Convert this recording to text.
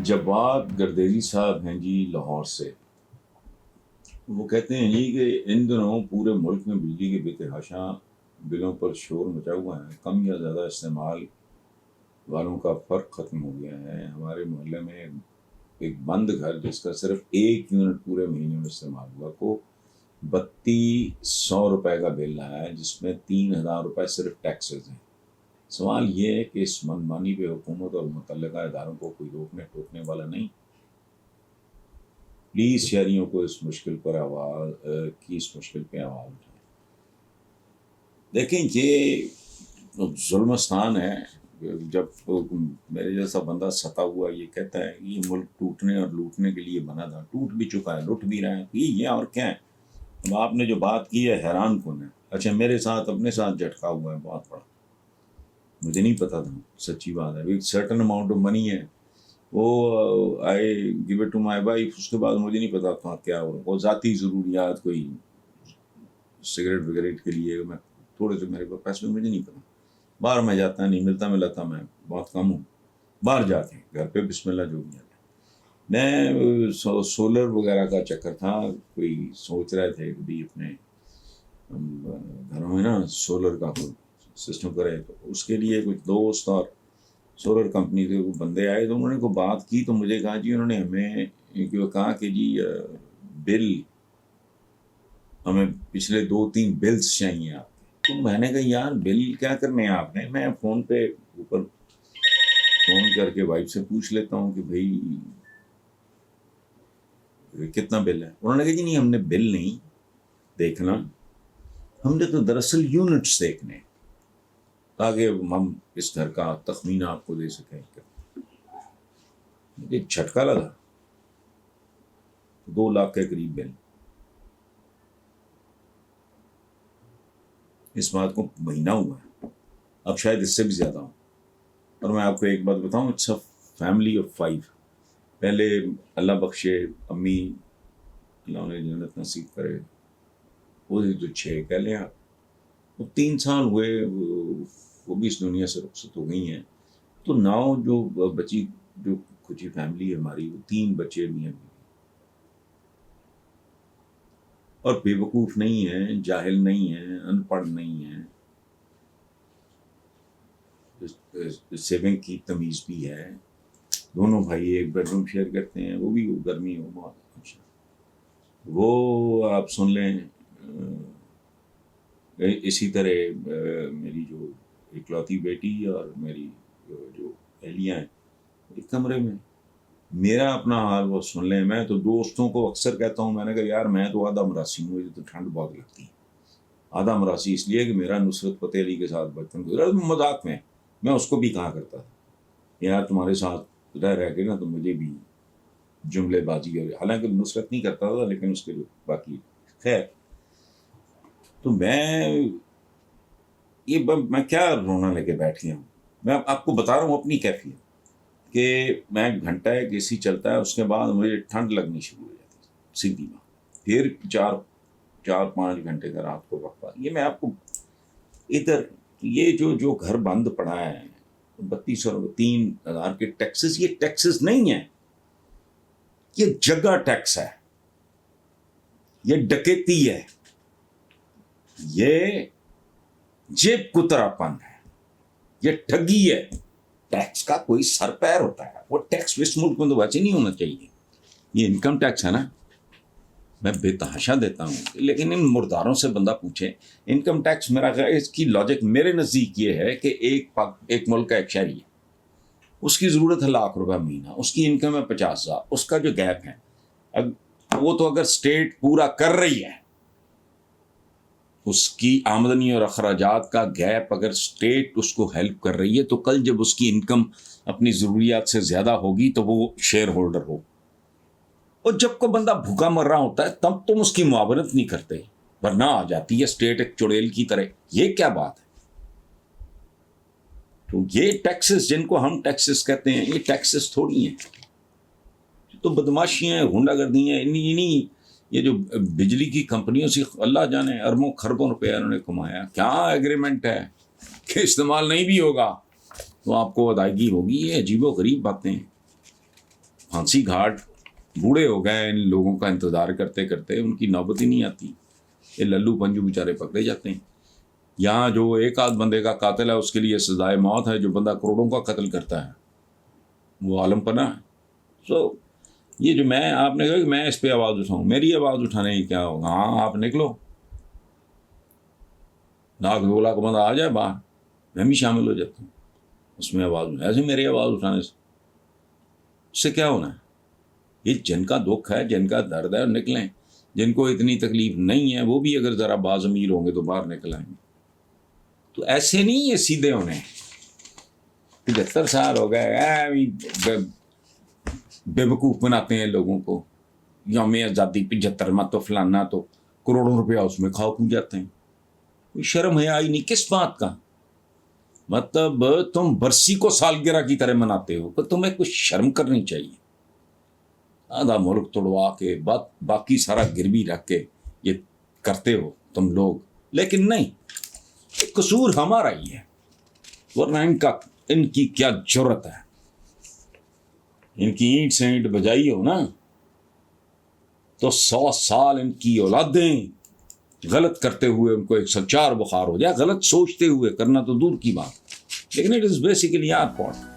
جواد گردیری صاحب ہیں جی لاہور سے. وہ کہتے ہیں جی کہ ان دنوں پورے ملک میں بجلی کے بے تحاشا بلوں پر شور مچا ہوا ہے. کم یا زیادہ استعمال والوں کا فرق ختم ہو گیا ہے. ہمارے محلے میں ایک بند گھر جس کا صرف 1 یونٹ پورے مہینے میں استعمال ہوا کو 3200 روپے کا بل آیا ہے، جس میں 3000 روپے صرف ٹیکسز ہیں. سوال یہ ہے کہ اس منمانی پہ حکومت اور متعلقہ اداروں کو کوئی روکنے ٹوکنے والا نہیں. پلیز شہریوں کو اس مشکل پہ آواز اٹھائیں. دیکھیں یہ ظلمستان ہے. جب میرے جیسا بندہ ستا ہوا یہ کہتا ہے کہ یہ ملک ٹوٹنے اور لوٹنے کے لیے بنا تھا، ٹوٹ بھی چکا ہے، لٹ بھی رہے ہیں، یہ اور کیا ہے. اب آپ نے جو بات کی ہے حیران کن ہے. اچھا میرے ساتھ اپنے ساتھ جھٹکا ہوا ہے بہت بڑا، مجھے نہیں پتا تھا، سچی بات ہے. ایک سرٹن اماؤنٹ آف منی ہے، وہ I give it to my wife. اس کے بعد مجھے نہیں پتا تھا کیا وہ ذاتی ضروریات کوئی سگریٹ وگریٹ کے لیے میں تھوڑے سے میرے پاس پیسے مجھے نہیں پتا. باہر میں جاتا نہیں ملتا ملتا میں بہت کم ہوں. باہر جاتے ہیں گھر پہ بسم اللہ جو بھی ہے. میں سولر وغیرہ کا چکر تھا، کوئی سوچ رہے تھے کہ بھی اپنے گھروں میں نا سولر کا سسٹم کرے. تو اس کے لیے کچھ دوست اور سولر کمپنی کے بندے آئے تو انہوں نے کوئی بات کی تو مجھے کہا جی انہوں نے ہمیں کہا کہ جی بل ہمیں پچھلے 2-3 بلز چاہیے آپ کے. تو میں نے کہا یار بل کیا کرنے ہیں آپ نے. میں فون پہ اوپر فون کر کے وائف سے پوچھ لیتا ہوں کہ بھائی کتنا بل ہے. انہوں نے کہا جی نہیں ہم نے بل نہیں دیکھنا، ہم نے تو دراصل یونٹس دیکھنے تاکہ ہم اس گھر کا تخمینہ آپ کو دے سکیں. مجھے جھٹکا لگا. 2 لاکھ کے قریب بل. اس بات کو مہینہ ہوا ہے، اب شاید اس سے بھی زیادہ ہوں. اور میں آپ کو ایک بات بتاؤں، اٹس اے فیملی آف 5. پہلے اللہ بخشے امی، اللہ انہیں جنت نصیب کرے، وہ جو 6 کہہ لیں آپ. وہ 3 سال ہوئے وہ بھی اس دنیا سے رخصت ہو گئی ہیں. تو 9 جو بچی جو کچھ فیملی ہے ہماری، وہ 3 بچے بھی ہیں اور بے وقوف نہیں ہیں، جاہل نہیں ہیں، ان پڑھ نہیں ہیں، سیونگ کی تمیز بھی ہے. دونوں بھائی ایک بیڈ روم شیئر کرتے ہیں، وہ بھی گرمی ہو بہت. اچھا وہ آپ سن لیں. اسی طرح میری جو اکلوتی بیٹی اور میری جو اہلیہ ہیں ایک کمرے میں. میرا اپنا حال وہ سن لیں. میں تو دوستوں کو اکثر کہتا ہوں، میں نے کہا یار میں تو آدھا مراسی ہوں، مجھے تو ٹھنڈ بہت لگتی ہے. آدھا مراسی اس لیے کہ میرا نصرت فتح علی کے ساتھ بچپن گزرا. مذاق میں اس کو بھی کہا کرتا تھا یار تمہارے ساتھ رہ کے نا تو مجھے بھی جملے بازی ہے. حالانکہ نصرت نہیں کرتا تھا لیکن اس کے جو باقی خیر. تو میں کیا رونا لے کے بیٹھ گیا ہوں. میں آپ کو بتا رہا ہوں اپنی کیفیت کہ میں گھنٹہ ایک اے سی چلتا ہے، اس کے بعد مجھے ٹھنڈ لگنی شروع ہو جاتی ہے سیدھی بات. پھر 4-5 گھنٹے کا رات کو وقفہ. یہ میں آپ کو ادھر یہ جو گھر بند پڑا ہے 32,000-3,000 کے ٹیکسز، یہ ٹیکسز نہیں ہیں، یہ جگہ ٹیکس ہے، یہ ڈکیتی ہے، یہ جیب کترا پن ہے، یہ ٹھگی ہے. ٹیکس کا کوئی سر پیر ہوتا ہے. وہ ٹیکس اس ملک میں تو ویسے نہیں ہونا چاہیے. یہ انکم ٹیکس ہے نا، میں بے تحاشا دیتا ہوں. لیکن ان مرداروں سے بندہ پوچھے انکم ٹیکس، میرا اس کی لاجک میرے نزدیک یہ ہے کہ ایک ملک کا ایک شہری ہے، اس کی ضرورت ہے ₹1,00,000 مہینہ، اس کی انکم ہے 50,000. اس کا جو گیپ ہے وہ تو اگر اسٹیٹ پورا کر رہی ہے، اس کی آمدنی اور اخراجات کا گیپ اگر اسٹیٹ اس کو ہیلپ کر رہی ہے، تو کل جب اس کی انکم اپنی ضروریات سے زیادہ ہوگی تو وہ شیئر ہولڈر ہو. اور جب کو بندہ بھوکا مر رہا ہوتا ہے تب تم اس کی معاونت نہیں کرتے، ورنہ آ جاتی ہے اسٹیٹ ایک چڑیل کی طرح. یہ کیا بات ہے؟ تو یہ ٹیکسز جن کو ہم ٹیکسز کہتے ہیں، یہ ٹیکسز تھوڑی ہیں، تو بدماشیاں، غنڈہ گردیاں. انہیں یہ جو بجلی کی کمپنیوں سے اللہ جانے اربوں خربوں روپے انہوں نے کمایا. کیا ایگریمنٹ ہے کہ استعمال نہیں بھی ہوگا تو آپ کو ادائیگی ہوگی. یہ عجیب و غریب باتیں ہیں. پھانسی گھاٹ بوڑھے ہو گئے ان لوگوں کا انتظار کرتے کرتے، ان کی نوبت ہی نہیں آتی، یہ للو پنجو بیچارے پکڑے جاتے ہیں. یہاں جو ایک آدھ بندے کا قاتل ہے اس کے لیے سزائے موت ہے، جو بندہ کروڑوں کا قتل کرتا ہے وہ عالم پناہ ہے. سو یہ جو آپ نے کہا کہ میں اس پہ آواز اٹھاؤں، میری آواز اٹھانے کی کیا ہوگا؟ ہاں آپ نکلو، 1,00,000 2 لاکھ بندہ آ جائے باہر، میں بھی شامل ہو جاتا ہوں اس میں آواز ایسے میری آواز اٹھانے سے اس سے کیا ہونا ہے؟ یہ جن کا دکھ ہے، جن کا درد ہے، نکلیں. جن کو اتنی تکلیف نہیں ہے وہ بھی اگر ذرا باضمیر ہوں گے تو باہر نکل آئیں گے. تو ایسے نہیں یہ سیدھے ہونے. 75 سال ہو گئے بے وقوف بناتے ہیں لوگوں کو، یوم آزادی 75 مت تو فلانا، تو کروڑوں روپیہ اس میں کھا کھو جاتے ہیں. کوئی شرم ہے آئی نہیں کس بات کا؟ مطلب تم برسی کو سالگرہ کی طرح مناتے ہو، تو تمہیں کچھ شرم کرنی چاہیے. آدھا ملک توڑوا کے باقی سارا گروی رکھ کے یہ کرتے ہو تم لوگ، لیکن نہیں، قصور ہمارا ہی ہے. ورنہ ان کی کیا جرت ہے؟ ان کی اینٹ سے اینٹ بجائی ہو نا تو 100 سال ان کی اولادیں غلط کرتے ہوئے ان کو 104 بخار ہو جائے. غلط سوچتے ہوئے، کرنا تو دور کی بات، لیکن it is basically our part.